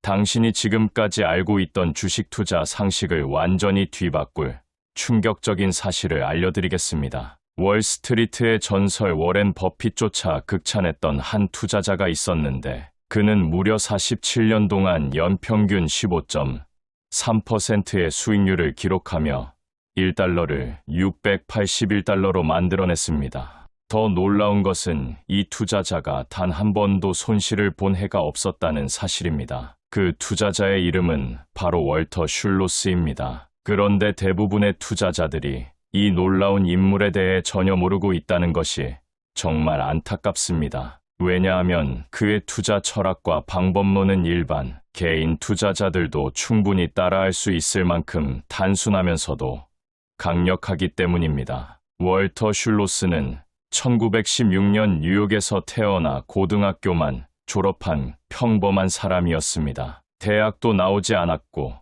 당신이 지금까지 알고 있던 주식 투자 상식을 완전히 뒤바꿀 충격적인 사실을 알려드리겠습니다. 월스트리트의 전설 워렌 버핏조차 극찬했던 한 투자자가 있었는데 그는 무려 47년 동안 연평균 15.3%의 수익률을 기록하며 1달러를 681달러로 만들어냈습니다. 더 놀라운 것은 이 투자자가 단 한 번도 손실을 본 해가 없었다는 사실입니다. 그 투자자의 이름은 바로 월터 슐로스입니다. 그런데 대부분의 투자자들이 이 놀라운 인물에 대해 전혀 모르고 있다는 것이 정말 안타깝습니다. 왜냐하면 그의 투자 철학과 방법론은 일반 개인 투자자들도 충분히 따라할 수 있을 만큼 단순하면서도 강력하기 때문입니다. 월터 슐로스는 1916년 뉴욕에서 태어나 고등학교만 졸업한 평범한 사람이었습니다. 대학도 나오지 않았고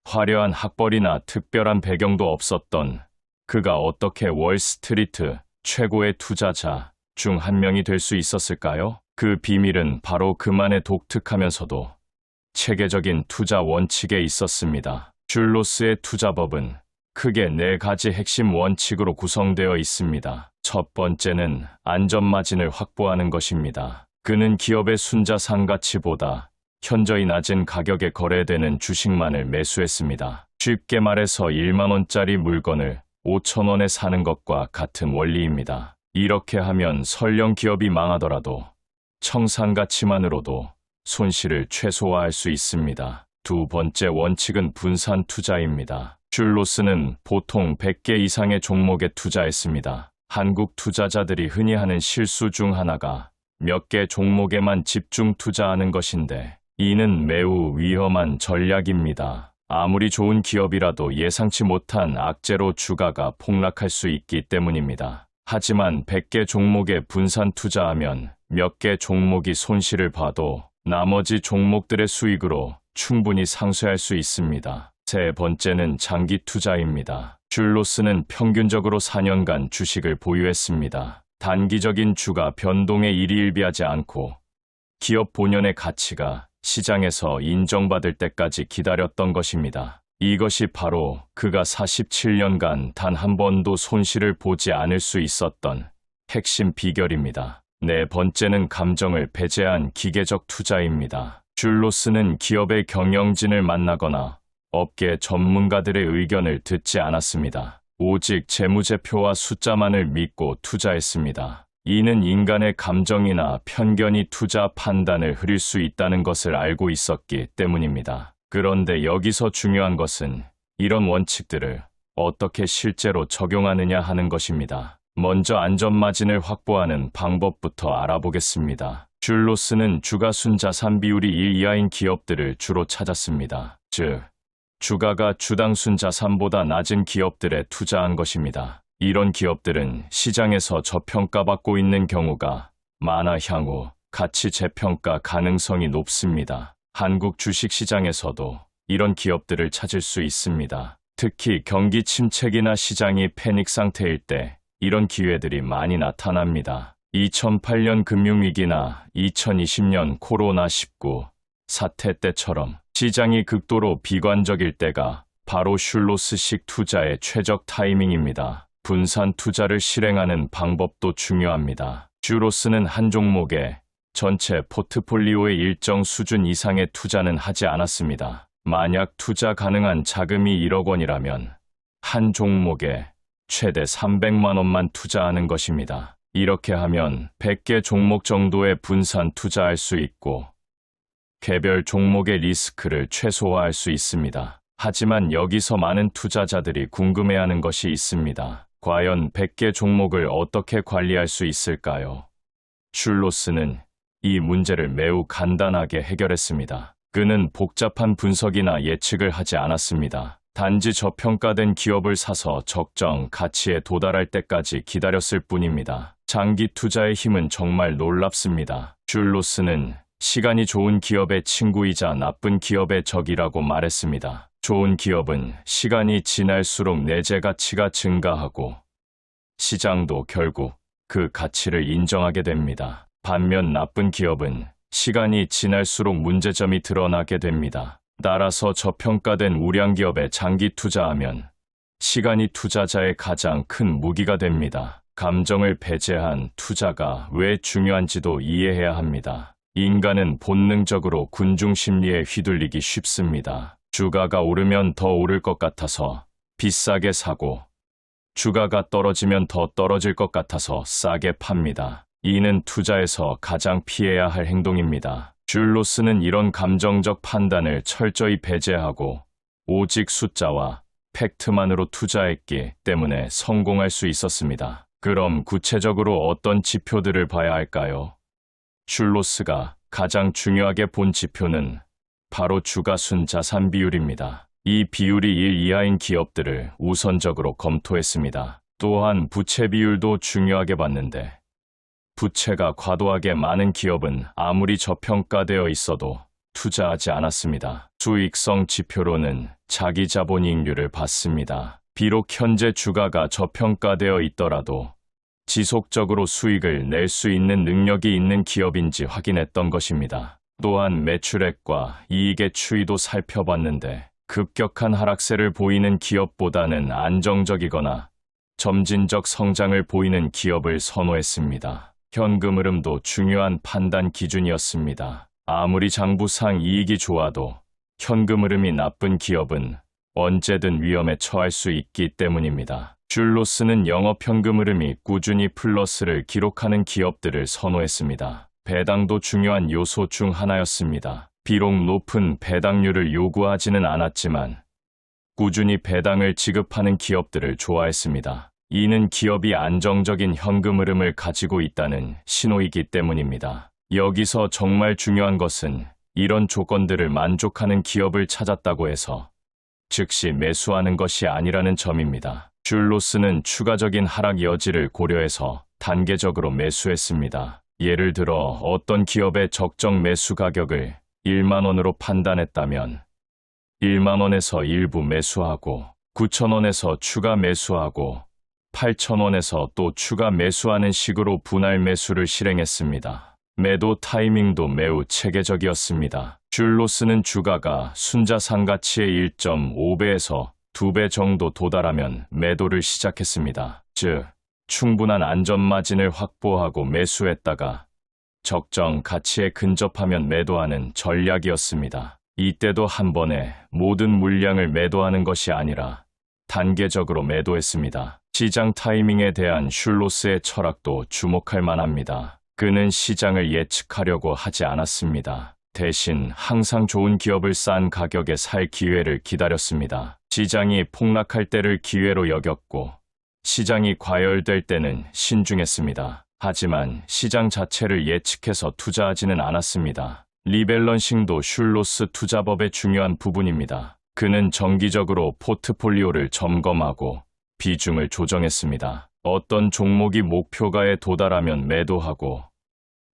화려한 학벌이나 특별한 배경도 없었던 그가 어떻게 월스트리트 최고의 투자자 중 한 명이 될 수 있었을까요? 그 비밀은 바로 그만의 독특하면서도 체계적인 투자 원칙에 있었습니다. 슐로스의 투자법은 크게 4가지 핵심 원칙으로 구성되어 있습니다. 첫 번째는 안전마진을 확보하는 것입니다. 그는 기업의 순자 상가치보다 현저히 낮은 가격에 거래되는 주식만을 매수했습니다. 쉽게 말해서 1만 원짜리 물건을 5천 원에 사는 것과 같은 원리입니다. 이렇게 하면 설령 기업이 망하더라도 청산가치만으로도 손실을 최소화할 수 있습니다. 두 번째 원칙은 분산 투자입니다. 슐로스는 보통 100개 이상의 종목에 투자했습니다. 한국 투자자들이 흔히 하는 실수 중 하나가 몇 개 종목에만 집중 투자하는 것인데 이는 매우 위험한 전략입니다. 아무리 좋은 기업이라도 예상치 못한 악재로 주가가 폭락할 수 있기 때문입니다. 하지만 100개 종목에 분산 투자하면 몇 개 종목이 손실을 봐도 나머지 종목들의 수익으로 충분히 상쇄할 수 있습니다. 세 번째는 장기 투자입니다. 슐로스는 평균적으로 4년간 주식을 보유했습니다. 단기적인 주가 변동에 일희일비하지 않고 기업 본연의 가치가 시장에서 인정받을 때까지 기다렸던 것입니다. 이것이 바로 그가 47년간 단 한 번도 손실을 보지 않을 수 있었던 핵심 비결입니다. 네 번째는 감정을 배제한 기계적 투자입니다. 슐로스는 기업의 경영진을 만나거나 업계 전문가들의 의견을 듣지 않았습니다. 오직 재무제표와 숫자만을 믿고 투자했습니다. 이는 인간의 감정이나 편견이 투자 판단을 흐릴 수 있다는 것을 알고 있었기 때문입니다. 그런데 여기서 중요한 것은 이런 원칙들을 어떻게 실제로 적용하느냐 하는 것입니다. 먼저 안전마진을 확보하는 방법부터 알아보겠습니다. 슐로스는 주가순자산 비율이 1 이하인 기업들을 주로 찾았습니다. 즉, 주가가 주당순 자산보다 낮은 기업들에 투자한 것입니다. 이런 기업들은 시장에서 저평가받고 있는 경우가 많아 향후 가치 재평가 가능성이 높습니다. 한국 주식시장에서도 이런 기업들을 찾을 수 있습니다. 특히 경기 침체기나 시장이 패닉 상태일 때 이런 기회들이 많이 나타납니다. 2008년 금융위기나 2020년 코로나19 사태 때처럼 시장이 극도로 비관적일 때가 바로 슐로스식 투자의 최적 타이밍입니다. 분산 투자를 실행하는 방법도 중요합니다. 슐로스는 한 종목에 전체 포트폴리오의 일정 수준 이상의 투자는 하지 않았습니다. 만약 투자 가능한 자금이 1억 원이라면 한 종목에 최대 300만 원만 투자하는 것입니다. 이렇게 하면 100개 종목 정도의 분산 투자할 수 있고 개별 종목의 리스크를 최소화할 수 있습니다. 하지만 여기서 많은 투자자들이 궁금해하는 것이 있습니다. 과연 100개 종목을 어떻게 관리할 수 있을까요? 슐로스는 이 문제를 매우 간단하게 해결했습니다. 그는 복잡한 분석이나 예측을 하지 않았습니다. 단지 저평가된 기업을 사서 적정 가치에 도달할 때까지 기다렸을 뿐입니다. 장기 투자의 힘은 정말 놀랍습니다. 슐로스는 시간이 좋은 기업의 친구이자 나쁜 기업의 적이라고 말했습니다. 좋은 기업은 시간이 지날수록 내재 가치가 증가하고 시장도 결국 그 가치를 인정하게 됩니다. 반면 나쁜 기업은 시간이 지날수록 문제점이 드러나게 됩니다. 따라서 저평가된 우량기업에 장기 투자하면 시간이 투자자의 가장 큰 무기가 됩니다. 감정을 배제한 투자가 왜 중요한지도 이해해야 합니다. 인간은 본능적으로 군중 심리에 휘둘리기 쉽습니다. 주가가 오르면 더 오를 것 같아서 비싸게 사고, 주가가 떨어지면 더 떨어질 것 같아서 싸게 팝니다. 이는 투자에서 가장 피해야 할 행동입니다. 슐로스는 이런 감정적 판단을 철저히 배제하고 오직 숫자와 팩트만으로 투자했기 때문에 성공할 수 있었습니다. 그럼 구체적으로 어떤 지표들을 봐야 할까요? 슐로스가 가장 중요하게 본 지표는 바로 주가순 자산 비율입니다. 이 비율이 1 이하인 기업들을 우선적으로 검토했습니다. 또한 부채 비율도 중요하게 봤는데 부채가 과도하게 많은 기업은 아무리 저평가되어 있어도 투자하지 않았습니다. 수익성 지표로는 자기 자본이익률을 봤습니다. 비록 현재 주가가 저평가되어 있더라도 지속적으로 수익을 낼 수 있는 능력이 있는 기업인지 확인했던 것입니다. 또한 매출액과 이익의 추이도 살펴봤는데 급격한 하락세를 보이는 기업보다는 안정적이거나 점진적 성장을 보이는 기업을 선호했습니다. 현금 흐름도 중요한 판단 기준이었습니다. 아무리 장부상 이익이 좋아도 현금 흐름이 나쁜 기업은 언제든 위험에 처할 수 있기 때문입니다. 슐로스는 영업 현금 흐름이 꾸준히 플러스를 기록하는 기업들을 선호했습니다. 배당도 중요한 요소 중 하나였습니다. 비록 높은 배당률을 요구하지는 않았지만 꾸준히 배당을 지급하는 기업들을 좋아했습니다. 이는 기업이 안정적인 현금 흐름을 가지고 있다는 신호이기 때문입니다. 여기서 정말 중요한 것은 이런 조건들을 만족하는 기업을 찾았다고 해서 즉시 매수하는 것이 아니라는 점입니다. 슐로스는 추가적인 하락 여지를 고려해서 단계적으로 매수했습니다. 예를 들어 어떤 기업의 적정 매수 가격을 1만 원으로 판단했다면 1만 원에서 일부 매수하고 9천 원에서 추가 매수하고 8천 원에서 또 추가 매수하는 식으로 분할 매수를 실행했습니다. 매도 타이밍도 매우 체계적이었습니다. 슐로스는 주가가 순자산 가치의 1.5배에서 2배 정도 도달하면 매도를 시작했습니다. 즉, 충분한 안전 마진을 확보하고 매수했다가 적정 가치에 근접하면 매도하는 전략이었습니다. 이때도 한 번에 모든 물량을 매도하는 것이 아니라 단계적으로 매도했습니다. 시장 타이밍에 대한 슐로스의 철학도 주목할 만합니다. 그는 시장을 예측하려고 하지 않았습니다. 대신 항상 좋은 기업을 싼 가격에 살 기회를 기다렸습니다. 시장이 폭락할 때를 기회로 여겼고 시장이 과열될 때는 신중했습니다. 하지만 시장 자체를 예측해서 투자하지는 않았습니다. 리밸런싱도 슐로스 투자법의 중요한 부분입니다. 그는 정기적으로 포트폴리오를 점검하고 비중을 조정했습니다. 어떤 종목이 목표가에 도달하면 매도하고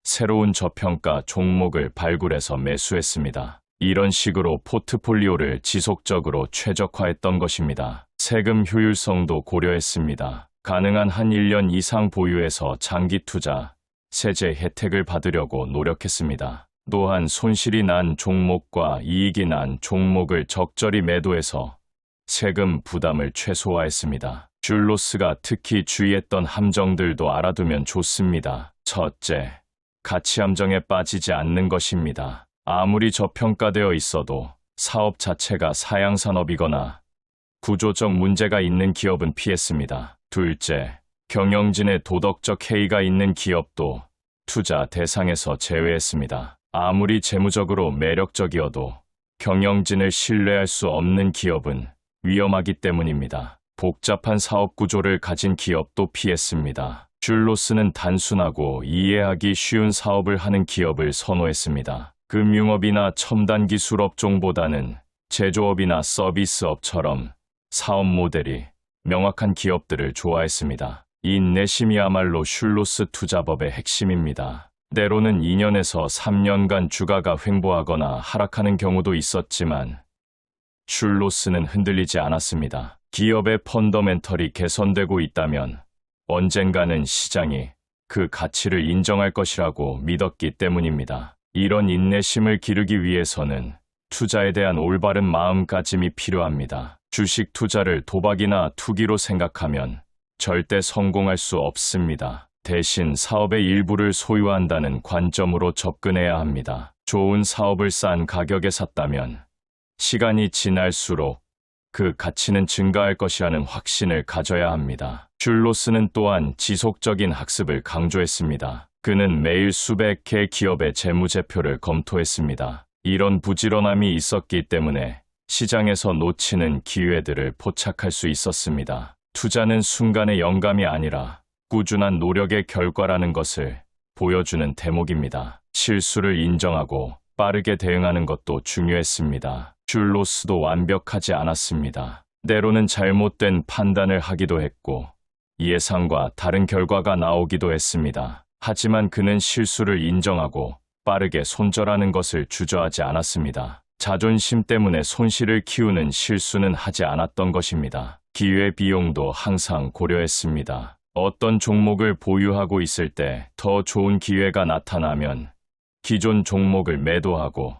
새로운 저평가 종목을 발굴해서 매수했습니다. 이런 식으로 포트폴리오를 지속적으로 최적화했던 것입니다. 세금 효율성도 고려했습니다. 가능한 한 1년 이상 보유해서 장기 투자, 세제 혜택을 받으려고 노력했습니다. 또한 손실이 난 종목과 이익이 난 종목을 적절히 매도해서 세금 부담을 최소화했습니다. 슐로스가 특히 주의했던 함정들도 알아두면 좋습니다. 첫째, 가치 함정에 빠지지 않는 것입니다. 아무리 저평가되어 있어도 사업 자체가 사양산업이거나 구조적 문제가 있는 기업은 피했습니다. 둘째, 경영진의 도덕적 해이가 있는 기업도 투자 대상에서 제외했습니다. 아무리 재무적으로 매력적이어도 경영진을 신뢰할 수 없는 기업은 위험하기 때문입니다. 복잡한 사업 구조를 가진 기업도 피했습니다. 슐로스는 단순하고 이해하기 쉬운 사업을 하는 기업을 선호했습니다. 금융업이나 첨단 기술 업종보다는 제조업이나 서비스업처럼 사업 모델이 명확한 기업들을 좋아했습니다. 인내심이야말로 슐로스 투자법의 핵심입니다. 때로는 2년에서 3년간 주가가 횡보하거나 하락하는 경우도 있었지만 슐로스는 흔들리지 않았습니다. 기업의 펀더멘털이 개선되고 있다면 언젠가는 시장이 그 가치를 인정할 것이라고 믿었기 때문입니다. 이런 인내심을 기르기 위해서는 투자에 대한 올바른 마음가짐이 필요합니다. 주식 투자를 도박이나 투기로 생각하면 절대 성공할 수 없습니다. 대신 사업의 일부를 소유한다는 관점으로 접근해야 합니다. 좋은 사업을 싼 가격에 샀다면 시간이 지날수록 그 가치는 증가할 것이라는 확신을 가져야 합니다. 슐로스는 또한 지속적인 학습을 강조했습니다. 그는 매일 수백 개 기업의 재무제표를 검토했습니다. 이런 부지런함이 있었기 때문에 시장에서 놓치는 기회들을 포착할 수 있었습니다. 투자는 순간의 영감이 아니라 꾸준한 노력의 결과라는 것을 보여주는 대목입니다. 실수를 인정하고 빠르게 대응하는 것도 중요했습니다. 슐로스도 완벽하지 않았습니다. 때로는 잘못된 판단을 하기도 했고 예상과 다른 결과가 나오기도 했습니다. 하지만 그는 실수를 인정하고 빠르게 손절하는 것을 주저하지 않았습니다. 자존심 때문에 손실을 키우는 실수는 하지 않았던 것입니다. 기회 비용도 항상 고려했습니다. 어떤 종목을 보유하고 있을 때 더 좋은 기회가 나타나면 기존 종목을 매도하고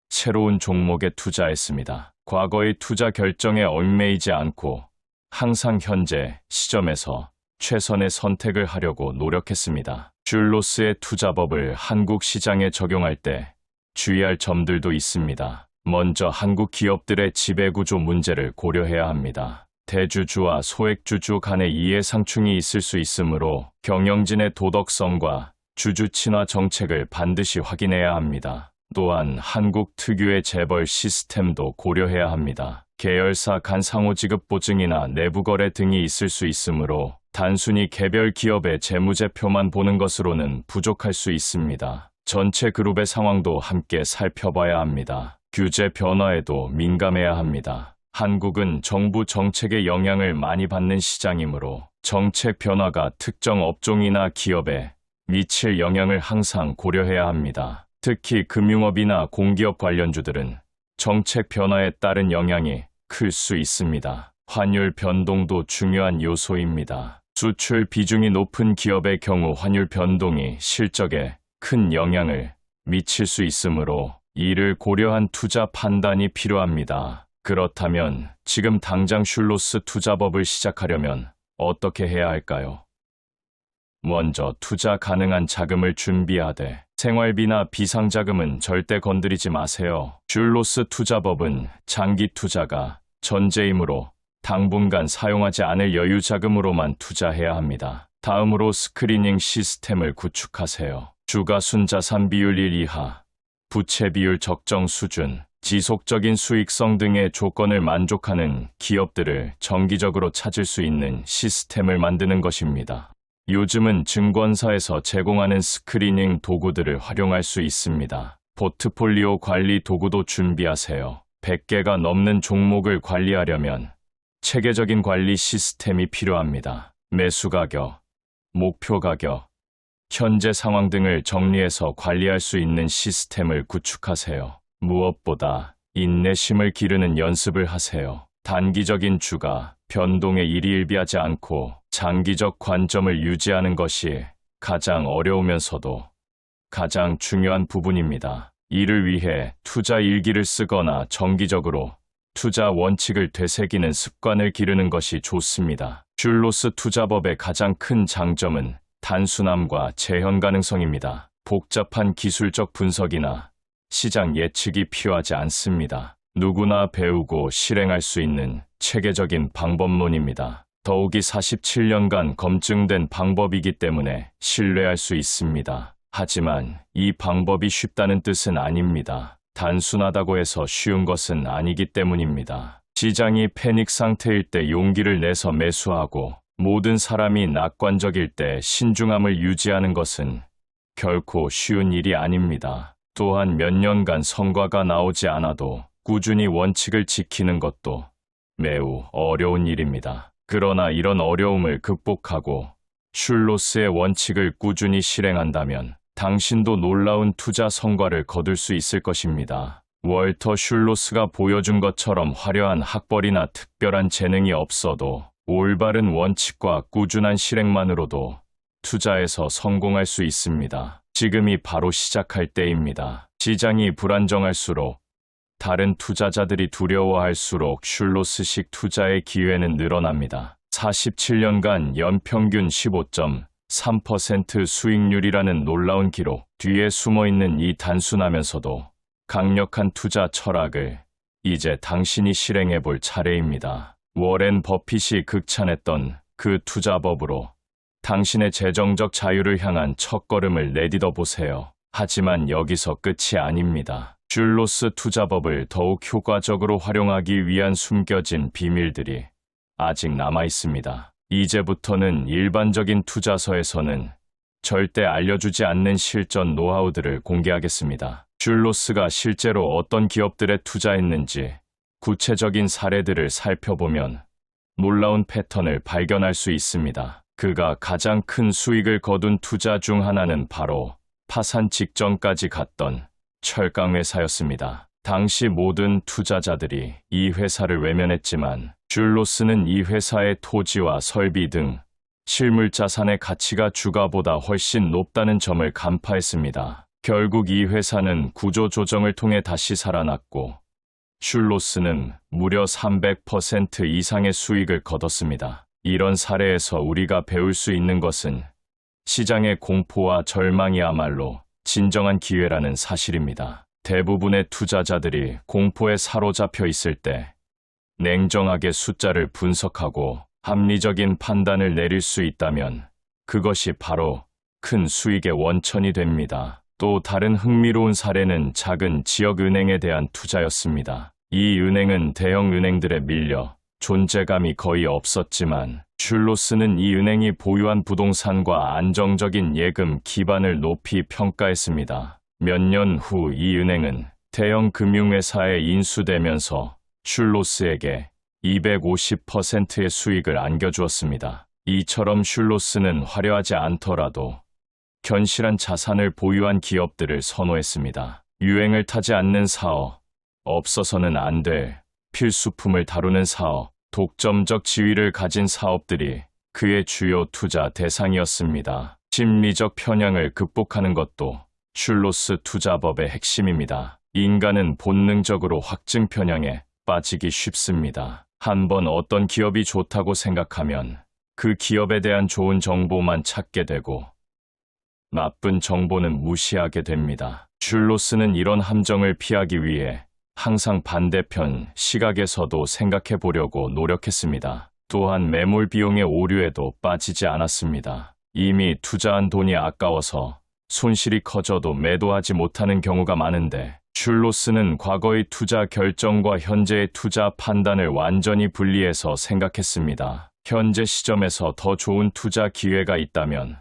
새로운 종목에 투자했습니다. 과거의 투자 결정에 얽매이지 않고 항상 현재 시점에서 최선의 선택을 하려고 노력했습니다. 슐로스의 투자법을 한국 시장에 적용할 때 주의할 점들도 있습니다. 먼저 한국 기업들의 지배구조 문제를 고려해야 합니다. 대주주와 소액주주 간의 이해상충이 있을 수 있으므로 경영진의 도덕성과 주주 친화 정책을 반드시 확인해야 합니다. 또한 한국 특유의 재벌 시스템도 고려해야 합니다. 계열사 간 상호지급 보증이나 내부거래 등이 있을 수 있으므로 단순히 개별 기업의 재무제표만 보는 것으로는 부족할 수 있습니다. 전체 그룹의 상황도 함께 살펴봐야 합니다. 규제 변화에도 민감해야 합니다. 한국은 정부 정책의 영향을 많이 받는 시장이므로 정책 변화가 특정 업종이나 기업에 미칠 영향을 항상 고려해야 합니다. 특히 금융업이나 공기업 관련주들은 정책 변화에 따른 영향이 클 수 있습니다. 환율 변동도 중요한 요소입니다. 수출 비중이 높은 기업의 경우 환율 변동이 실적에 큰 영향을 미칠 수 있으므로 이를 고려한 투자 판단이 필요합니다. 그렇다면 지금 당장 슐로스 투자법을 시작하려면 어떻게 해야 할까요? 먼저 투자 가능한 자금을 준비하되 생활비나 비상자금은 절대 건드리지 마세요. 슐로스 투자법은 장기 투자가 전제이므로 당분간 사용하지 않을 여유 자금으로만 투자해야 합니다. 다음으로 스크리닝 시스템을 구축하세요. 주가순자산 비율 1 이하, 부채 비율 적정 수준, 지속적인 수익성 등의 조건을 만족하는 기업들을 정기적으로 찾을 수 있는 시스템을 만드는 것입니다. 요즘은 증권사에서 제공하는 스크리닝 도구들을 활용할 수 있습니다. 포트폴리오 관리 도구도 준비하세요. 100개가 넘는 종목을 관리하려면 체계적인 관리 시스템이 필요합니다. 매수 가격, 목표 가격, 현재 상황 등을 정리해서 관리할 수 있는 시스템을 구축하세요. 무엇보다 인내심을 기르는 연습을 하세요. 단기적인 주가 변동에 일희일비하지 않고 장기적 관점을 유지하는 것이 가장 어려우면서도 가장 중요한 부분입니다. 이를 위해 투자 일기를 쓰거나 정기적으로 투자 원칙을 되새기는 습관을 기르는 것이 좋습니다. 슐로스 투자법의 가장 큰 장점은 단순함과 재현 가능성입니다. 복잡한 기술적 분석이나 시장 예측이 필요하지 않습니다. 누구나 배우고 실행할 수 있는 체계적인 방법론입니다. 더욱이 47년간 검증된 방법이기 때문에 신뢰할 수 있습니다. 하지만 이 방법이 쉽다는 뜻은 아닙니다. 단순하다고 해서 쉬운 것은 아니기 때문입니다. 시장이 패닉 상태일 때 용기를 내서 매수하고 모든 사람이 낙관적일 때 신중함을 유지하는 것은 결코 쉬운 일이 아닙니다. 또한 몇 년간 성과가 나오지 않아도 꾸준히 원칙을 지키는 것도 매우 어려운 일입니다. 그러나 이런 어려움을 극복하고 슐로스의 원칙을 꾸준히 실행한다면 당신도 놀라운 투자 성과를 거둘 수 있을 것입니다. 월터 슐로스가 보여준 것처럼 화려한 학벌이나 특별한 재능이 없어도 올바른 원칙과 꾸준한 실행만으로도 투자에서 성공할 수 있습니다. 지금이 바로 시작할 때입니다. 시장이 불안정할수록 다른 투자자들이 두려워할수록 슐로스식 투자의 기회는 늘어납니다. 47년간 연평균 15.3% 수익률이라는 놀라운 기록 뒤에 숨어있는 이 단순하면서도 강력한 투자 철학을 이제 당신이 실행해 볼 차례입니다. 워렌 버핏이 극찬했던 그 투자법으로 당신의 재정적 자유를 향한 첫걸음을 내딛어 보세요. 하지만 여기서 끝이 아닙니다. 슐로스 투자법을 더욱 효과적으로 활용하기 위한 숨겨진 비밀들이 아직 남아 있습니다. 이제부터는 일반적인 투자서에서는 절대 알려주지 않는 실전 노하우들을 공개하겠습니다. 슐로스가 실제로 어떤 기업들에 투자했는지 구체적인 사례들을 살펴보면 놀라운 패턴을 발견할 수 있습니다. 그가 가장 큰 수익을 거둔 투자 중 하나는 바로 파산 직전까지 갔던 철강회사였습니다. 당시 모든 투자자들이 이 회사를 외면했지만 슐로스는 이 회사의 토지와 설비 등 실물 자산의 가치가 주가보다 훨씬 높다는 점을 간파했습니다. 결국 이 회사는 구조 조정을 통해 다시 살아났고 슐로스는 무려 300% 이상의 수익을 거뒀습니다. 이런 사례에서 우리가 배울 수 있는 것은 시장의 공포와 절망이야말로 진정한 기회라는 사실입니다. 대부분의 투자자들이 공포에 사로잡혀 있을 때 냉정하게 숫자를 분석하고 합리적인 판단을 내릴 수 있다면 그것이 바로 큰 수익의 원천이 됩니다. 또 다른 흥미로운 사례는 작은 지역은행에 대한 투자였습니다. 이 은행은 대형 은행들에 밀려 존재감이 거의 없었지만 슐로스는 이 은행이 보유한 부동산과 안정적인 예금 기반을 높이 평가했습니다. 몇 년 후 이 은행은 대형 금융회사에 인수되면서 슐로스에게 250%의 수익을 안겨주었습니다. 이처럼 슐로스는 화려하지 않더라도 견실한 자산을 보유한 기업들을 선호했습니다. 유행을 타지 않는 사업, 없어서는 안 될 필수품을 다루는 사업, 독점적 지위를 가진 사업들이 그의 주요 투자 대상이었습니다. 심리적 편향을 극복하는 것도 슐로스 투자법의 핵심입니다. 인간은 본능적으로 확증 편향에 빠지기 쉽습니다. 한번 어떤 기업이 좋다고 생각하면 그 기업에 대한 좋은 정보만 찾게 되고 나쁜 정보는 무시하게 됩니다. 슐로스는 이런 함정을 피하기 위해 항상 반대편 시각에서도 생각해 보려고 노력했습니다. 또한 매몰 비용의 오류에도 빠지지 않았습니다. 이미 투자한 돈이 아까워서 손실이 커져도 매도하지 못하는 경우가 많은데 슐로스는 과거의 투자 결정과 현재의 투자 판단을 완전히 분리해서 생각했습니다. 현재 시점에서 더 좋은 투자 기회가 있다면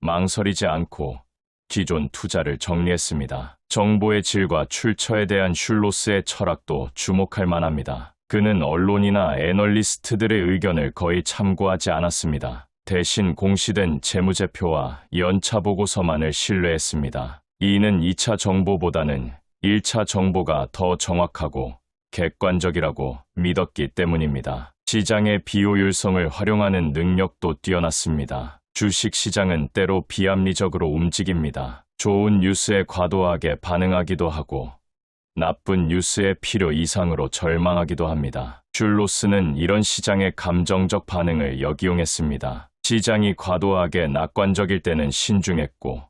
망설이지 않고 기존 투자를 정리했습니다. 정보의 질과 출처에 대한 슐로스의 철학도 주목할 만합니다. 그는 언론이나 애널리스트들의 의견을 거의 참고하지 않았습니다. 대신 공시된 재무제표와 연차보고서만을 신뢰했습니다. 이는 2차 정보보다는 1차 정보가 더 정확하고 객관적이라고 믿었기 때문입니다. 시장의 비효율성을 활용하는 능력도 뛰어났습니다. 주식시장은 때로 비합리적으로 움직입니다. 좋은 뉴스에 과도하게 반응하기도 하고 나쁜 뉴스에 필요 이상으로 절망하기도 합니다. 슐로스는 이런 시장의 감정적 반응을 역이용했습니다. 시장이 과도하게 낙관적일 때는 신중했고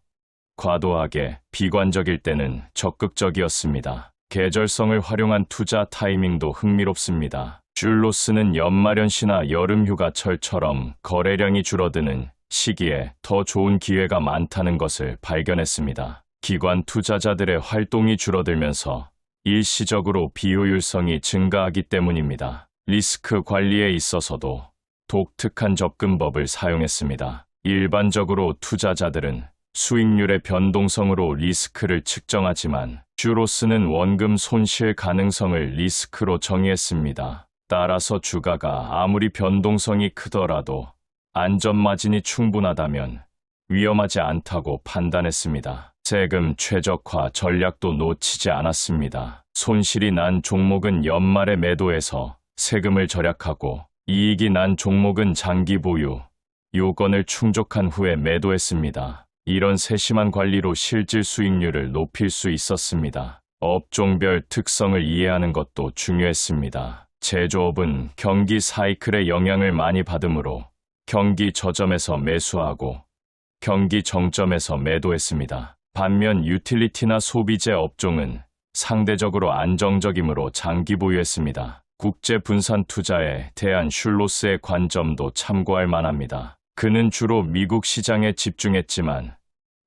과도하게 비관적일 때는 적극적이었습니다. 계절성을 활용한 투자 타이밍도 흥미롭습니다. 슐로스는 연말연시나 여름휴가철처럼 거래량이 줄어드는 시기에 더 좋은 기회가 많다는 것을 발견했습니다. 기관 투자자들의 활동이 줄어들면서 일시적으로 비효율성이 증가하기 때문입니다. 리스크 관리에 있어서도 독특한 접근법을 사용했습니다. 일반적으로 투자자들은 수익률의 변동성으로 리스크를 측정하지만 슐로스는 원금 손실 가능성을 리스크로 정의했습니다. 따라서 주가가 아무리 변동성이 크더라도 안전마진이 충분하다면 위험하지 않다고 판단했습니다. 세금 최적화 전략도 놓치지 않았습니다. 손실이 난 종목은 연말에 매도해서 세금을 절약하고 이익이 난 종목은 장기 보유, 요건을 충족한 후에 매도했습니다. 이런 세심한 관리로 실질 수익률을 높일 수 있었습니다. 업종별 특성을 이해하는 것도 중요했습니다. 제조업은 경기 사이클의 영향을 많이 받으므로 경기 저점에서 매수하고 경기 정점에서 매도했습니다. 반면 유틸리티나 소비재 업종은 상대적으로 안정적이므로 장기 보유했습니다. 국제 분산 투자에 대한 슐로스의 관점도 참고할 만합니다. 그는 주로 미국 시장에 집중했지만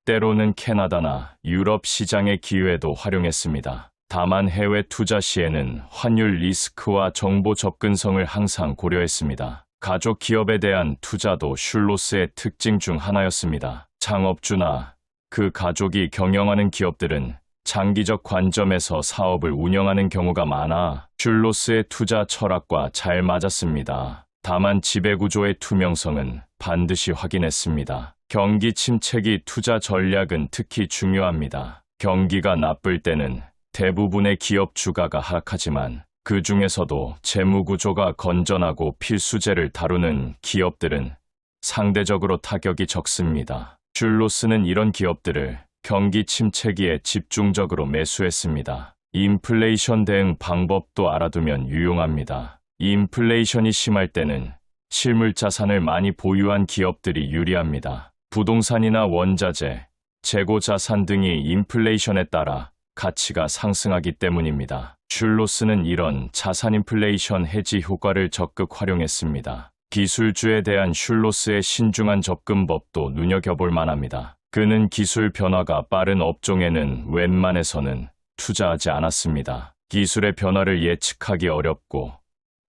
때로는 캐나다나 유럽 시장의 기회도 활용했습니다. 다만 해외 투자 시에는 환율 리스크와 정보 접근성을 항상 고려했습니다. 가족 기업에 대한 투자도 슐로스의 특징 중 하나였습니다. 창업주나 그 가족이 경영하는 기업들은 장기적 관점에서 사업을 운영하는 경우가 많아 슐로스의 투자 철학과 잘 맞았습니다. 다만 지배구조의 투명성은 반드시 확인했습니다. 경기 침체기 투자 전략은 특히 중요합니다. 경기가 나쁠 때는 대부분의 기업 주가가 하락하지만 그 중에서도 재무구조가 건전하고 필수재를 다루는 기업들은 상대적으로 타격이 적습니다. 슐로스는 이런 기업들을 경기 침체기에 집중적으로 매수했습니다. 인플레이션 대응 방법도 알아두면 유용합니다. 인플레이션이 심할 때는 실물 자산을 많이 보유한 기업들이 유리합니다. 부동산이나 원자재, 재고 자산 등이 인플레이션에 따라 가치가 상승하기 때문입니다. 슐로스는 이런 자산 인플레이션 해지 효과를 적극 활용했습니다. 기술주에 대한 슐로스의 신중한 접근법도 눈여겨볼 만합니다. 그는 기술 변화가 빠른 업종에는 웬만해서는 투자하지 않았습니다. 기술의 변화를 예측하기 어렵고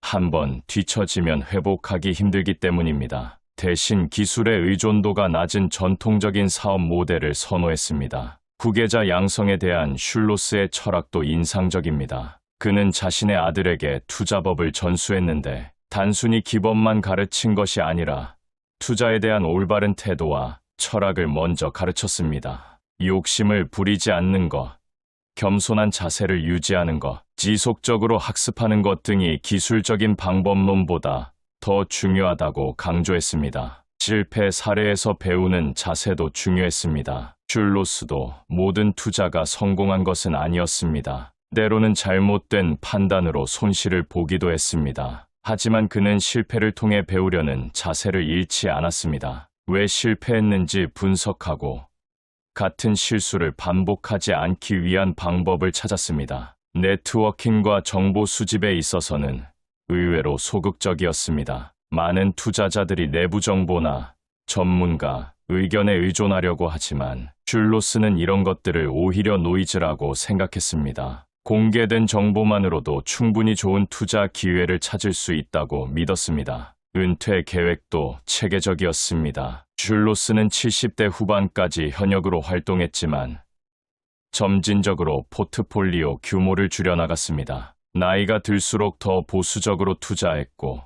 한번 뒤처지면 회복하기 힘들기 때문입니다. 대신 기술의 의존도가 낮은 전통적인 사업 모델을 선호했습니다. 후계자 양성에 대한 슐로스의 철학도 인상적입니다. 그는 자신의 아들에게 투자법을 전수했는데 단순히 기법만 가르친 것이 아니라 투자에 대한 올바른 태도와 철학을 먼저 가르쳤습니다. 욕심을 부리지 않는 것, 겸손한 자세를 유지하는 것, 지속적으로 학습하는 것 등이 기술적인 방법론보다 더 중요하다고 강조했습니다. 실패 사례에서 배우는 자세도 중요했습니다. 슐로스도 모든 투자가 성공한 것은 아니었습니다. 때로는 잘못된 판단으로 손실을 보기도 했습니다. 하지만 그는 실패를 통해 배우려는 자세를 잃지 않았습니다. 왜 실패했는지 분석하고 같은 실수를 반복하지 않기 위한 방법을 찾았습니다. 네트워킹과 정보 수집에 있어서는 의외로 소극적이었습니다. 많은 투자자들이 내부 정보나 전문가, 의견에 의존하려고 하지만 슐로스는 이런 것들을 오히려 노이즈라고 생각했습니다. 공개된 정보만으로도 충분히 좋은 투자 기회를 찾을 수 있다고 믿었습니다. 은퇴 계획도 체계적이었습니다. 슐로스는 70대 후반까지 현역으로 활동했지만 점진적으로 포트폴리오 규모를 줄여나갔습니다. 나이가 들수록 더 보수적으로 투자했고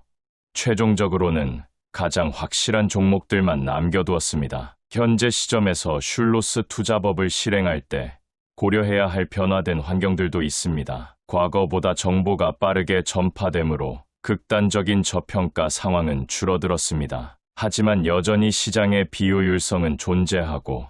최종적으로는 가장 확실한 종목들만 남겨두었습니다. 현재 시점에서 슐로스 투자법을 실행할 때 고려해야 할 변화된 환경들도 있습니다. 과거보다 정보가 빠르게 전파되므로 극단적인 저평가 상황은 줄어들었습니다. 하지만 여전히 시장의 비효율성은 존재하고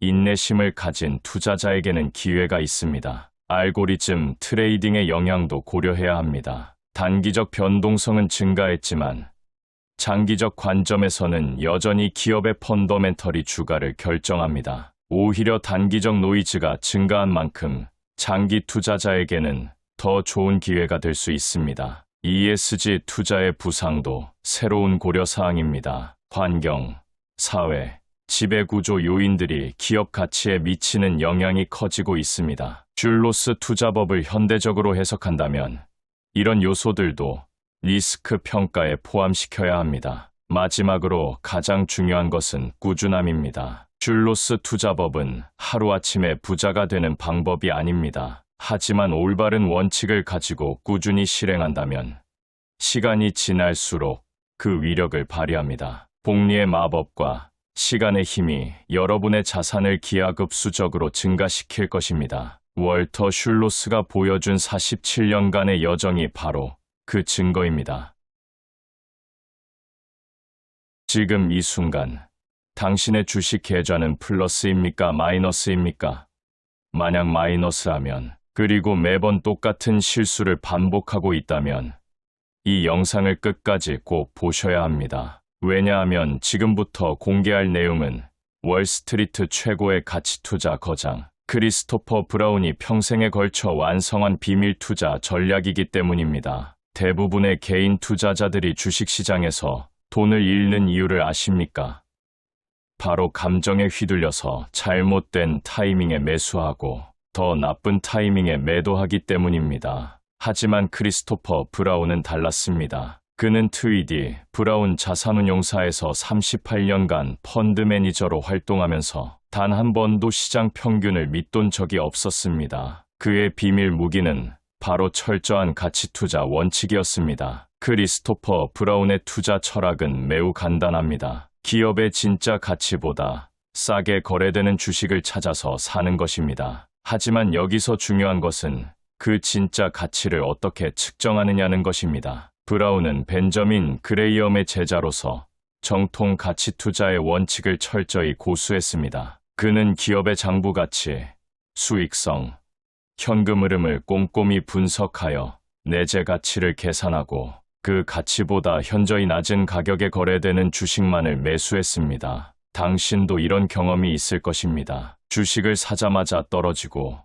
인내심을 가진 투자자에게는 기회가 있습니다. 알고리즘 트레이딩의 영향도 고려해야 합니다. 단기적 변동성은 증가했지만 장기적 관점에서는 여전히 기업의 펀더멘털이 주가를 결정합니다. 오히려 단기적 노이즈가 증가한 만큼 장기 투자자에게는 더 좋은 기회가 될 수 있습니다. ESG 투자의 부상도 새로운 고려사항입니다. 환경, 사회, 지배구조 요인들이 기업 가치에 미치는 영향이 커지고 있습니다. 슐로스 투자법을 현대적으로 해석한다면 이런 요소들도 리스크 평가에 포함시켜야 합니다. 마지막으로 가장 중요한 것은 꾸준함입니다. 슐로스 투자법은 하루아침에 부자가 되는 방법이 아닙니다. 하지만 올바른 원칙을 가지고 꾸준히 실행한다면 시간이 지날수록 그 위력을 발휘합니다. 복리의 마법과 시간의 힘이 여러분의 자산을 기하급수적으로 증가시킬 것입니다. 월터 슐로스가 보여준 47년간의 여정이 바로 그 증거입니다. 지금 이 순간 당신의 주식 계좌는 플러스입니까? 마이너스입니까? 만약 마이너스하면, 그리고 매번 똑같은 실수를 반복하고 있다면 이 영상을 끝까지 꼭 보셔야 합니다. 왜냐하면 지금부터 공개할 내용은 월스트리트 최고의 가치투자 거장 크리스토퍼 브라운이 평생에 걸쳐 완성한 비밀 투자 전략이기 때문입니다. 대부분의 개인 투자자들이 주식시장에서 돈을 잃는 이유를 아십니까? 바로 감정에 휘둘려서 잘못된 타이밍에 매수하고 더 나쁜 타이밍에 매도하기 때문입니다. 하지만 크리스토퍼 브라운은 달랐습니다. 그는 트위디 브라운 자산운용사에서 38년간 펀드 매니저로 활동하면서 단 한 번도 시장 평균을 밑돈 적이 없었습니다. 그의 비밀 무기는 바로 철저한 가치투자 원칙이었습니다. 크리스토퍼 브라운의 투자 철학은 매우 간단합니다. 기업의 진짜 가치보다 싸게 거래되는 주식을 찾아서 사는 것입니다. 하지만 여기서 중요한 것은 그 진짜 가치를 어떻게 측정하느냐는 것입니다. 브라운은 벤저민 그레이엄의 제자로서 정통 가치 투자의 원칙을 철저히 고수했습니다. 그는 기업의 장부 가치, 수익성, 현금 흐름을 꼼꼼히 분석하여 내재 가치를 계산하고 그 가치보다 현저히 낮은 가격에 거래되는 주식만을 매수했습니다. 당신도 이런 경험이 있을 것입니다. 주식을 사자마자 떨어지고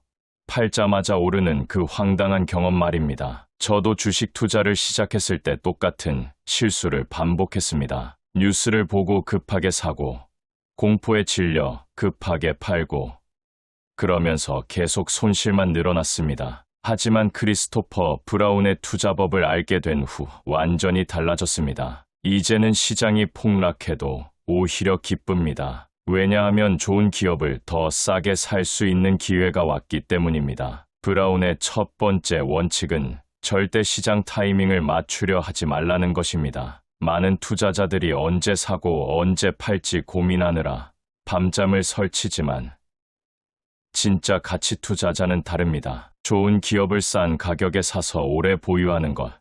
팔자마자 오르는 그 황당한 경험 말입니다. 저도 주식 투자를 시작했을 때 똑같은 실수를 반복했습니다. 뉴스를 보고 급하게 사고, 공포에 질려 급하게 팔고, 그러면서 계속 손실만 늘어났습니다. 하지만 크리스토퍼 브라운의 투자법을 알게 된 후 완전히 달라졌습니다. 이제는 시장이 폭락해도 오히려 기쁩니다. 왜냐하면 좋은 기업을 더 싸게 살 수 있는 기회가 왔기 때문입니다. 브라운의 첫 번째 원칙은 절대 시장 타이밍을 맞추려 하지 말라는 것입니다. 많은 투자자들이 언제 사고 언제 팔지 고민하느라 밤잠을 설치지만 진짜 가치 투자자는 다릅니다. 좋은 기업을 싼 가격에 사서 오래 보유하는 것.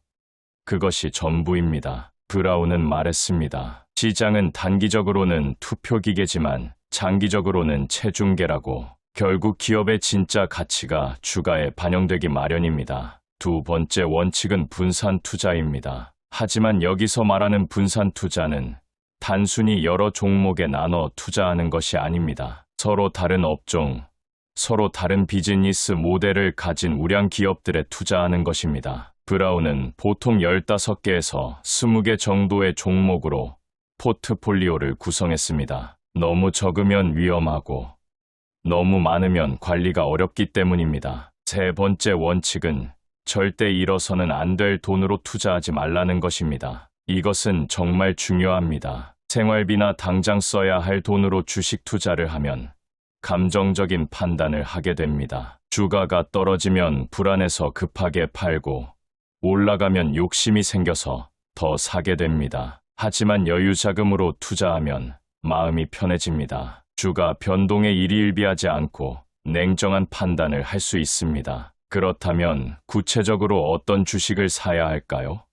그것이 전부입니다. 브라운은 말했습니다. 시장은 단기적으로는 투표기계지만 장기적으로는 체중계라고. 결국 기업의 진짜 가치가 주가에 반영되기 마련입니다. 두 번째 원칙은 분산 투자입니다. 하지만 여기서 말하는 분산 투자는 단순히 여러 종목에 나눠 투자하는 것이 아닙니다. 서로 다른 업종, 서로 다른 비즈니스 모델을 가진 우량 기업들에 투자하는 것입니다. 브라운은 보통 15개에서 20개 정도의 종목으로 포트폴리오를 구성했습니다. 너무 적으면 위험하고 너무 많으면 관리가 어렵기 때문입니다. 세 번째 원칙은 절대 잃어서는 안 될 돈으로 투자하지 말라는 것입니다. 이것은 정말 중요합니다. 생활비나 당장 써야 할 돈으로 주식 투자를 하면 감정적인 판단을 하게 됩니다. 주가가 떨어지면 불안해서 급하게 팔고 올라가면 욕심이 생겨서 더 사게 됩니다. 하지만 여유 자금으로 투자하면 마음이 편해집니다. 주가 변동에 일희일비하지 않고 냉정한 판단을 할 수 있습니다. 그렇다면 구체적으로 어떤 주식을 사야 할까요?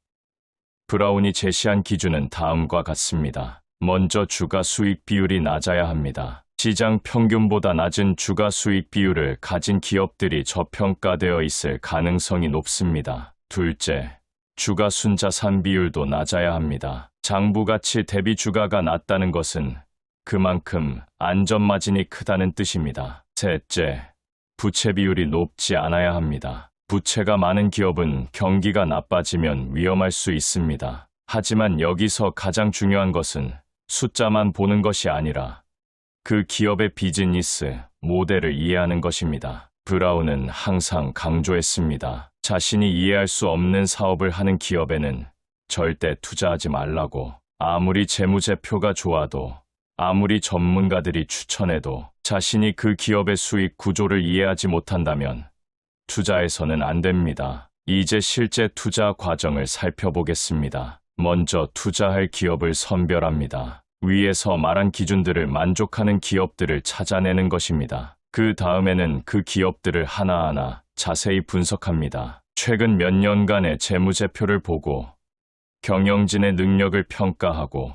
브라운이 제시한 기준은 다음과 같습니다. 먼저 주가 수익 비율이 낮아야 합니다. 시장 평균보다 낮은 주가 수익 비율을 가진 기업들이 저평가되어 있을 가능성이 높습니다. 둘째, 주가 순자산 비율도 낮아야 합니다. 장부 가치 대비 주가가 낮다는 것은 그만큼 안전 마진이 크다는 뜻입니다. 셋째, 부채 비율이 높지 않아야 합니다. 부채가 많은 기업은 경기가 나빠지면 위험할 수 있습니다. 하지만 여기서 가장 중요한 것은 숫자만 보는 것이 아니라 그 기업의 비즈니스 모델을 이해하는 것입니다. 브라운은 항상 강조했습니다. 자신이 이해할 수 없는 사업을 하는 기업에는 절대 투자하지 말라고. 아무리 재무제표가 좋아도, 아무리 전문가들이 추천해도 자신이 그 기업의 수익 구조를 이해하지 못한다면 투자해서는 안 됩니다. 이제 실제 투자 과정을 살펴보겠습니다. 먼저 투자할 기업을 선별합니다. 위에서 말한 기준들을 만족하는 기업들을 찾아내는 것입니다. 그 다음에는 그 기업들을 하나하나 자세히 분석합니다. 최근 몇 년간의 재무제표를 보고 경영진의 능력을 평가하고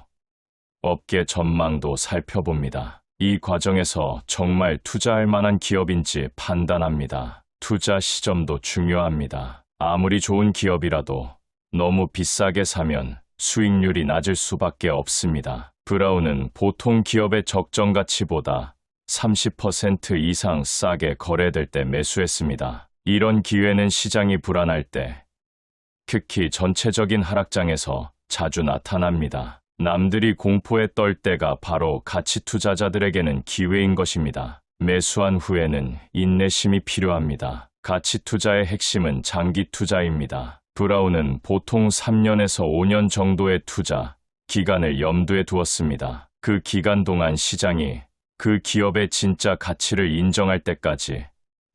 업계 전망도 살펴봅니다. 이 과정에서 정말 투자할 만한 기업인지 판단합니다. 투자 시점도 중요합니다. 아무리 좋은 기업이라도 너무 비싸게 사면 수익률이 낮을 수밖에 없습니다. 브라운은 보통 기업의 적정 가치보다 30% 이상 싸게 거래될 때 매수했습니다. 이런 기회는 시장이 불안할 때, 특히 전체적인 하락장에서 자주 나타납니다. 남들이 공포에 떨 때가 바로 가치 투자자들에게는 기회인 것입니다. 매수한 후에는 인내심이 필요합니다. 가치 투자의 핵심은 장기 투자입니다. 브라운은 보통 3년에서 5년 정도의 투자 기간을 염두에 두었습니다. 그 기간 동안 시장이 그 기업의 진짜 가치를 인정할 때까지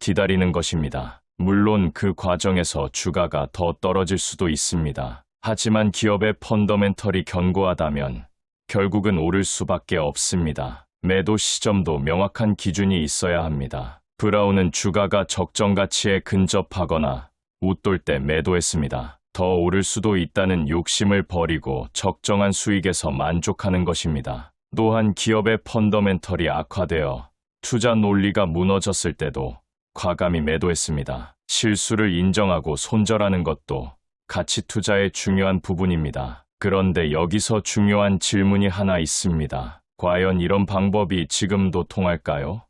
기다리는 것입니다. 물론 그 과정에서 주가가 더 떨어질 수도 있습니다. 하지만 기업의 펀더멘털이 견고하다면 결국은 오를 수밖에 없습니다. 매도 시점도 명확한 기준이 있어야 합니다. 브라운은 주가가 적정 가치에 근접하거나 웃돌 때 매도했습니다. 더 오를 수도 있다는 욕심을 버리고 적정한 수익에서 만족하는 것입니다. 또한 기업의 펀더멘털이 악화되어 투자 논리가 무너졌을 때도 과감히 매도했습니다. 실수를 인정하고 손절하는 것도 가치 투자의 중요한 부분입니다. 그런데 여기서 중요한 질문이 하나 있습니다. 과연 이런 방법이 지금도 통할까요?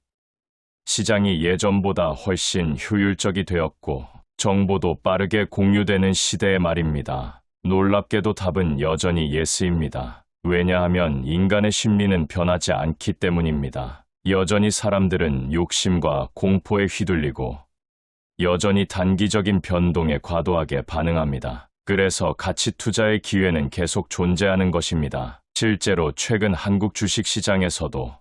시장이 예전보다 훨씬 효율적이 되었고 정보도 빠르게 공유되는 시대의 말입니다. 놀랍게도 답은 여전히 예스입니다. 왜냐하면 인간의 심리는 변하지 않기 때문입니다. 여전히 사람들은 욕심과 공포에 휘둘리고 여전히 단기적인 변동에 과도하게 반응합니다. 그래서 가치 투자의 기회는 계속 존재하는 것입니다. 실제로 최근 한국 주식시장에서도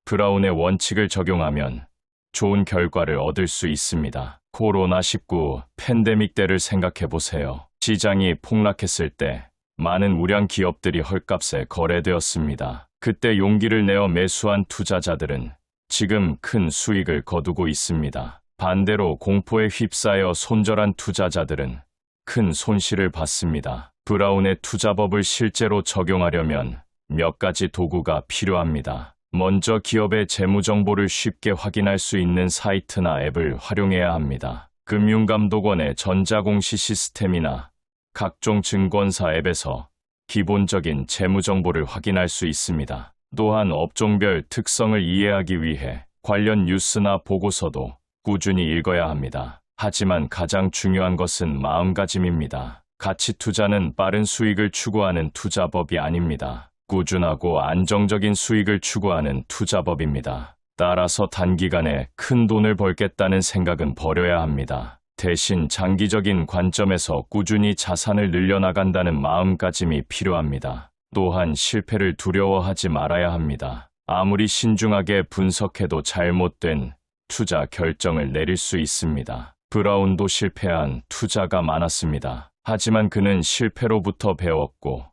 브라운의 원칙을 적용하면 좋은 결과를 얻을 수 있습니다. 코로나19 팬데믹 때를 생각해 보세요. 시장이 폭락했을 때 많은 우량 기업들이 헐값에 거래되었습니다. 그때 용기를 내어 매수한 투자자들은 지금 큰 수익을 거두고 있습니다. 반대로 공포에 휩싸여 손절한 투자자들은 큰 손실을 봤습니다. 브라운의 투자법을 실제로 적용하려면 몇 가지 도구가 필요합니다. 먼저 기업의 재무 정보를 쉽게 확인할 수 있는 사이트나 앱을 활용해야 합니다. 금융감독원의 전자공시 시스템이나 각종 증권사 앱에서 기본적인 재무 정보를 확인할 수 있습니다. 또한 업종별 특성을 이해하기 위해 관련 뉴스나 보고서도 꾸준히 읽어야 합니다. 하지만 가장 중요한 것은 마음가짐입니다. 가치 투자는 빠른 수익을 추구하는 투자법이 아닙니다. 꾸준하고 안정적인 수익을 추구하는 투자법입니다. 따라서 단기간에 큰 돈을 벌겠다는 생각은 버려야 합니다. 대신 장기적인 관점에서 꾸준히 자산을 늘려나간다는 마음가짐이 필요합니다. 또한 실패를 두려워하지 말아야 합니다. 아무리 신중하게 분석해도 잘못된 투자 결정을 내릴 수 있습니다. 브라운도 실패한 투자가 많았습니다. 하지만 그는 실패로부터 배웠고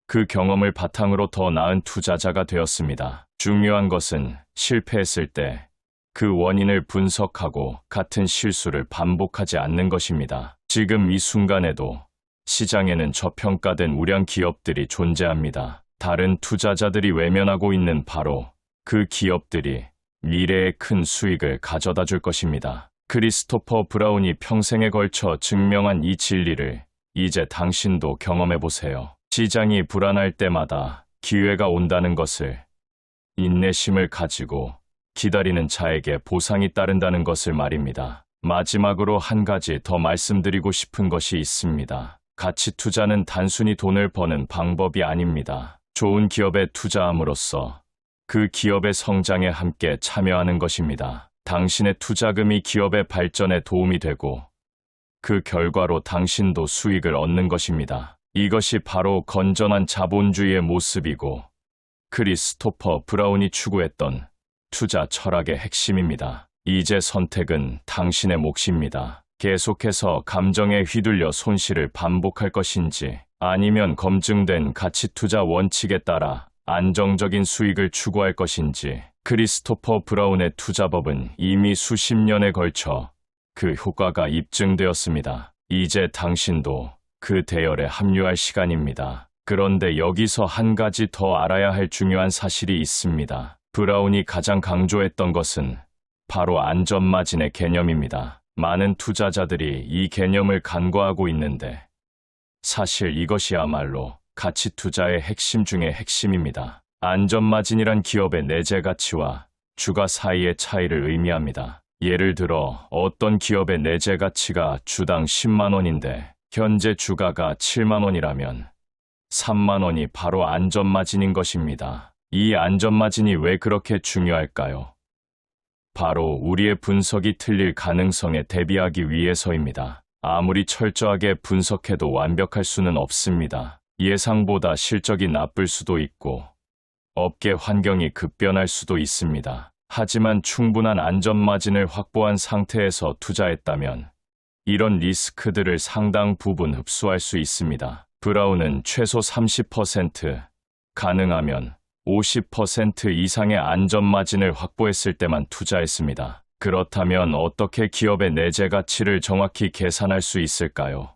그 경험을 바탕으로 더 나은 투자자가 되었습니다. 중요한 것은 실패했을 때 그 원인을 분석하고 같은 실수를 반복하지 않는 것입니다. 지금 이 순간에도 시장에는 저평가된 우량 기업들이 존재합니다. 다른 투자자들이 외면하고 있는 바로 그 기업들이 미래에 큰 수익을 가져다 줄 것입니다. 크리스토퍼 브라운이 평생에 걸쳐 증명한 이 진리를 이제 당신도 경험해 보세요. 시장이 불안할 때마다 기회가 온다는 것을, 인내심을 가지고 기다리는 자에게 보상이 따른다는 것을 말입니다. 마지막으로 한 가지 더 말씀드리고 싶은 것이 있습니다. 가치 투자는 단순히 돈을 버는 방법이 아닙니다. 좋은 기업에 투자함으로써 그 기업의 성장에 함께 참여하는 것입니다. 당신의 투자금이 기업의 발전에 도움이 되고 그 결과로 당신도 수익을 얻는 것입니다. 이것이 바로 건전한 자본주의의 모습이고 크리스토퍼 브라운이 추구했던 투자 철학의 핵심입니다. 이제 선택은 당신의 몫입니다. 계속해서 감정에 휘둘려 손실을 반복할 것인지 아니면 검증된 가치 투자 원칙에 따라 안정적인 수익을 추구할 것인지 크리스토퍼 브라운의 투자법은 이미 수십 년에 걸쳐 그 효과가 입증되었습니다. 이제 당신도 그 대열에 합류할 시간입니다. 그런데 여기서 한 가지 더 알아야 할 중요한 사실이 있습니다. 브라운이 가장 강조했던 것은 바로 안전마진의 개념입니다. 많은 투자자들이 이 개념을 간과하고 있는데 사실 이것이야말로 가치 투자의 핵심 중의 핵심입니다. 안전마진이란 기업의 내재 가치와 주가 사이의 차이를 의미합니다. 예를 들어 어떤 기업의 내재 가치가 주당 10만 원인데 현재 주가가 7만 원이라면 3만 원이 바로 안전마진인 것입니다. 이 안전마진이 왜 그렇게 중요할까요? 바로 우리의 분석이 틀릴 가능성에 대비하기 위해서입니다. 아무리 철저하게 분석해도 완벽할 수는 없습니다. 예상보다 실적이 나쁠 수도 있고 업계 환경이 급변할 수도 있습니다. 하지만 충분한 안전마진을 확보한 상태에서 투자했다면 이런 리스크들을 상당 부분 흡수할 수 있습니다. 브라운은 최소 30%, 가능하면 50% 이상의 안전마진을 확보했을 때만 투자했습니다. 그렇다면 어떻게 기업의 내재 가치를 정확히 계산할 수 있을까요?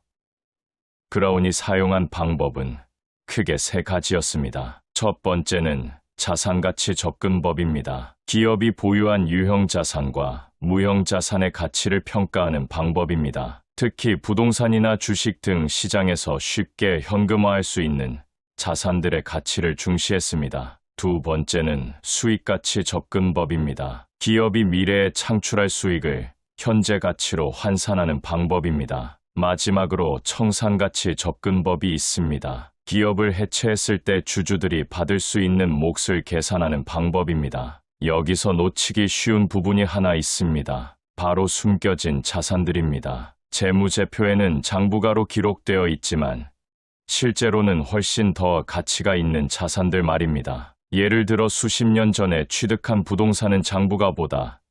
브라운이 사용한 방법은 크게 세 가지였습니다. 첫 번째는 자산가치 접근법입니다. 기업이 보유한 유형자산과 무형자산의 가치를 평가하는 방법입니다. 특히 부동산이나 주식 등 시장에서 쉽게 현금화할 수 있는 자산들의 가치를 중시했습니다. 두 번째는 수익가치 접근법입니다. 기업이 미래에 창출할 수익을 현재 가치로 환산하는 방법입니다. 마지막으로 청산가치 접근법이 있습니다. 기업을 해체했을 때 주주들이 받을 수 있는 몫을 계산하는 방법입니다. 여기서 놓치기 쉬운 부분이 하나 있습니다. 바로 숨겨진 자산들입니다. 재무제표에는 장부가로 기록되어 있지만 실제로는 훨씬 더 가치가 있는 자산들 말입니다. 예를 들어 수십 년 전에 취득한 부동산은 장부가보다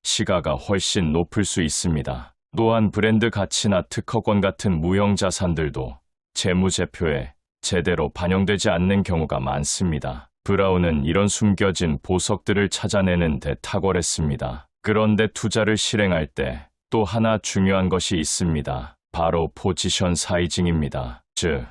시가가 훨씬 높을 수 있습니다. 또한 브랜드 가치나 특허권 같은 무형 자산들도 재무제표에 제대로 반영되지 않는 경우가 많습니다. 브라운은 이런 숨겨진 보석들을 찾아내는 데 탁월했습니다. 그런데 투자를 실행할 때 또 하나 중요한 것이 있습니다. 바로 포지션 사이징입니다. 즉,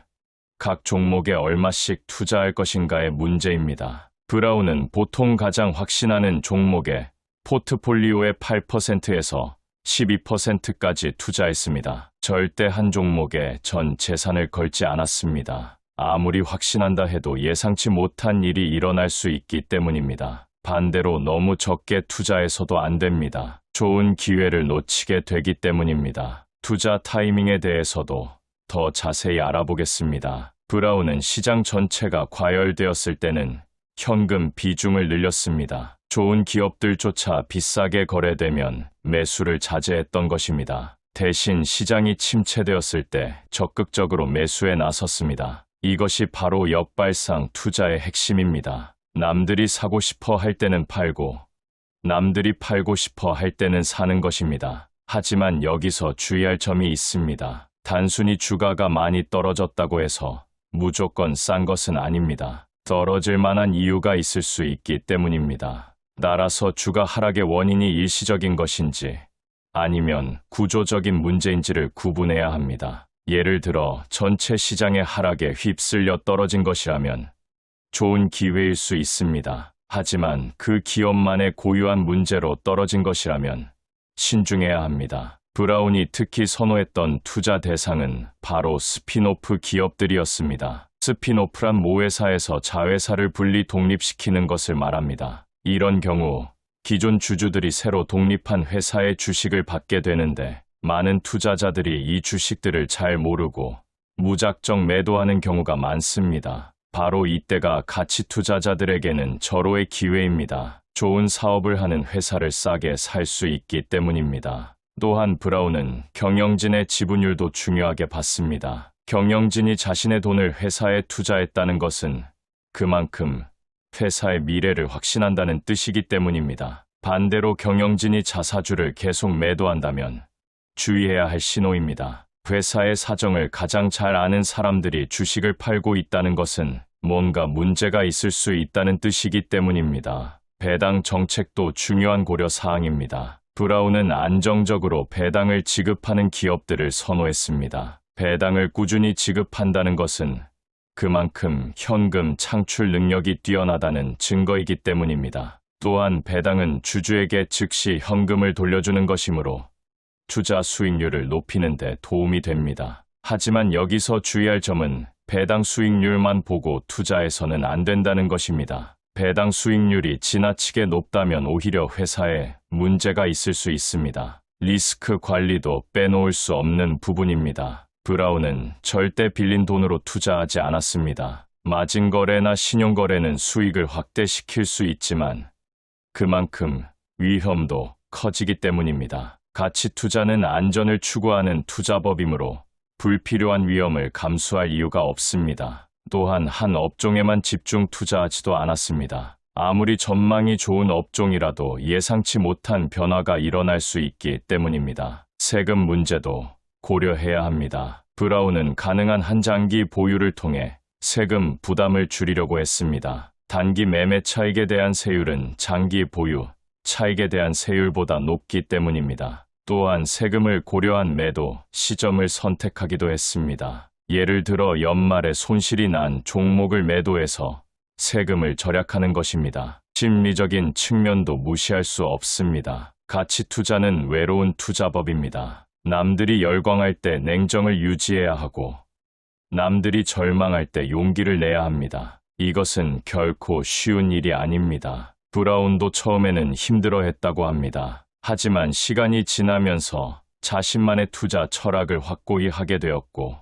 각 종목에 얼마씩 투자할 것인가의 문제입니다. 브라운은 보통 가장 확신하는 종목에 포트폴리오의 8%에서 12%까지 투자했습니다. 절대 한 종목에 전 재산을 걸지 않았습니다. 아무리 확신한다 해도 예상치 못한 일이 일어날 수 있기 때문입니다. 반대로 너무 적게 투자해서도 안 됩니다. 좋은 기회를 놓치게 되기 때문입니다. 투자 타이밍에 대해서도 더 자세히 알아보겠습니다. 브라운은 시장 전체가 과열되었을 때는 현금 비중을 늘렸습니다. 좋은 기업들조차 비싸게 거래되면 매수를 자제했던 것입니다. 대신 시장이 침체되었을 때 적극적으로 매수에 나섰습니다. 이것이 바로 역발상 투자의 핵심입니다. 남들이 사고 싶어 할 때는 팔고, 남들이 팔고 싶어 할 때는 사는 것입니다. 하지만 여기서 주의할 점이 있습니다. 단순히 주가가 많이 떨어졌다고 해서 무조건 싼 것은 아닙니다. 떨어질 만한 이유가 있을 수 있기 때문입니다. 따라서 주가 하락의 원인이 일시적인 것인지 아니면 구조적인 문제인지를 구분해야 합니다. 예를 들어 전체 시장의 하락에 휩쓸려 떨어진 것이라면 좋은 기회일 수 있습니다. 하지만 그 기업만의 고유한 문제로 떨어진 것이라면 신중해야 합니다. 브라운이 특히 선호했던 투자 대상은 바로 스핀오프 기업들이었습니다. 스핀오프란 모회사에서 자회사를 분리 독립시키는 것을 말합니다. 이런 경우 기존 주주들이 새로 독립한 회사의 주식을 받게 되는데 많은 투자자들이 이 주식들을 잘 모르고 무작정 매도하는 경우가 많습니다. 바로 이때가 가치 투자자들에게는 절호의 기회입니다. 좋은 사업을 하는 회사를 싸게 살 수 있기 때문입니다. 또한 브라운은 경영진의 지분율도 중요하게 봤습니다. 경영진이 자신의 돈을 회사에 투자했다는 것은 그만큼 회사의 미래를 확신한다는 뜻이기 때문입니다. 반대로 경영진이 자사주를 계속 매도한다면 주의해야 할 신호입니다. 회사의 사정을 가장 잘 아는 사람들이 주식을 팔고 있다는 것은 뭔가 문제가 있을 수 있다는 뜻이기 때문입니다. 배당 정책도 중요한 고려 사항입니다. 브라운은 안정적으로 배당을 지급하는 기업들을 선호했습니다. 배당을 꾸준히 지급한다는 것은 그만큼 현금 창출 능력이 뛰어나다는 증거이기 때문입니다. 또한 배당은 주주에게 즉시 현금을 돌려주는 것이므로 투자 수익률을 높이는 데 도움이 됩니다. 하지만 여기서 주의할 점은 배당 수익률만 보고 투자해서는 안 된다는 것입니다. 배당 수익률이 지나치게 높다면 오히려 회사에 문제가 있을 수 있습니다. 리스크 관리도 빼놓을 수 없는 부분입니다. 브라운은 절대 빌린 돈으로 투자하지 않았습니다. 마진 거래나 신용 거래는 수익을 확대시킬 수 있지만 그만큼 위험도 커지기 때문입니다. 가치 투자는 안전을 추구하는 투자법이므로 불필요한 위험을 감수할 이유가 없습니다. 또한 한 업종에만 집중 투자하지도 않았습니다. 아무리 전망이 좋은 업종이라도 예상치 못한 변화가 일어날 수 있기 때문입니다. 세금 문제도 고려해야 합니다. 브라운은 가능한 한 장기 보유를 통해 세금 부담을 줄이려고 했습니다. 단기 매매 차익에 대한 세율은 장기 보유 차익에 대한 세율보다 높기 때문입니다. 또한 세금을 고려한 매도 시점을 선택하기도 했습니다. 예를 들어 연말에 손실이 난 종목을 매도해서 세금을 절약하는 것입니다. 심리적인 측면도 무시할 수 없습니다. 가치 투자는 외로운 투자법입니다. 남들이 열광할 때 냉정을 유지해야 하고 남들이 절망할 때 용기를 내야 합니다. 이것은 결코 쉬운 일이 아닙니다. 브라운도 처음에는 힘들어했다고 합니다. 하지만 시간이 지나면서 자신만의 투자 철학을 확고히 하게 되었고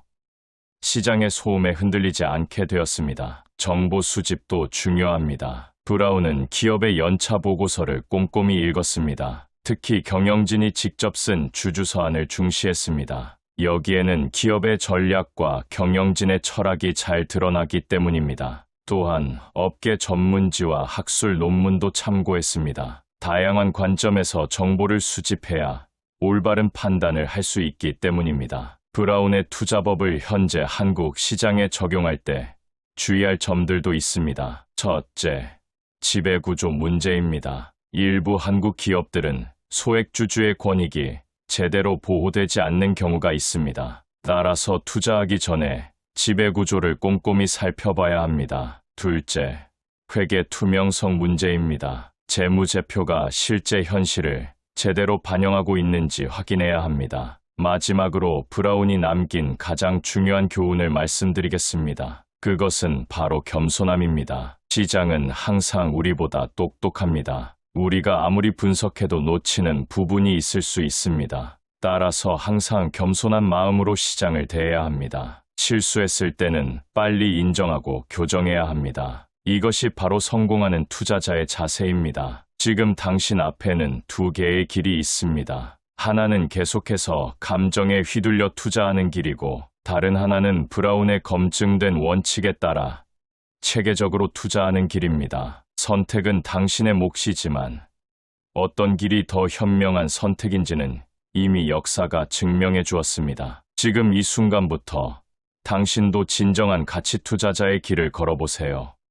시장의 소음에 흔들리지 않게 되었습니다. 정보 수집도 중요합니다. 브라운은 기업의 연차 보고서를 꼼꼼히 읽었습니다. 특히 경영진이 직접 쓴 주주서안을 중시했습니다. 여기에는 기업의 전략과 경영진의 철학이 잘 드러나기 때문입니다. 또한 업계 전문지와 학술 논문도 참고했습니다. 다양한 관점에서 정보를 수집해야 올바른 판단을 할 수 있기 때문입니다. 브라운의 투자법을 현재 한국 시장에 적용할 때 주의할 점들도 있습니다. 첫째, 지배구조 문제입니다. 일부 한국 기업들은 소액주주의 권익이 제대로 보호되지 않는 경우가 있습니다. 따라서 투자하기 전에 지배구조를 꼼꼼히 살펴봐야 합니다. 둘째, 회계 투명성 문제입니다. 재무제표가 실제 현실을 제대로 반영하고 있는지 확인해야 합니다. 마지막으로 브라운이 남긴 가장 중요한 교훈을 말씀드리겠습니다. 그것은 바로 겸손함입니다. 시장은 항상 우리보다 똑똑합니다. 우리가 아무리 분석해도 놓치는 부분이 있을 수 있습니다. 따라서 항상 겸손한 마음으로 시장을 대해야 합니다. 실수했을 때는 빨리 인정하고 교정해야 합니다. 이것이 바로 성공하는 투자자의 자세입니다. 지금 당신 앞에는 두 개의 길이 있습니다. 하나는 계속해서 감정에 휘둘려 투자하는 길이고 다른 하나는 브라운의 검증된 원칙에 따라 체계적으로 투자하는 길입니다. 선택은 당신의 몫이지만 어떤 길이 더 현명한 선택인지는 이미 역사가 증명해 주었습니다. 지금 이 순간부터 당신도 진정한 가치 투자자의 길을 걸어보세요.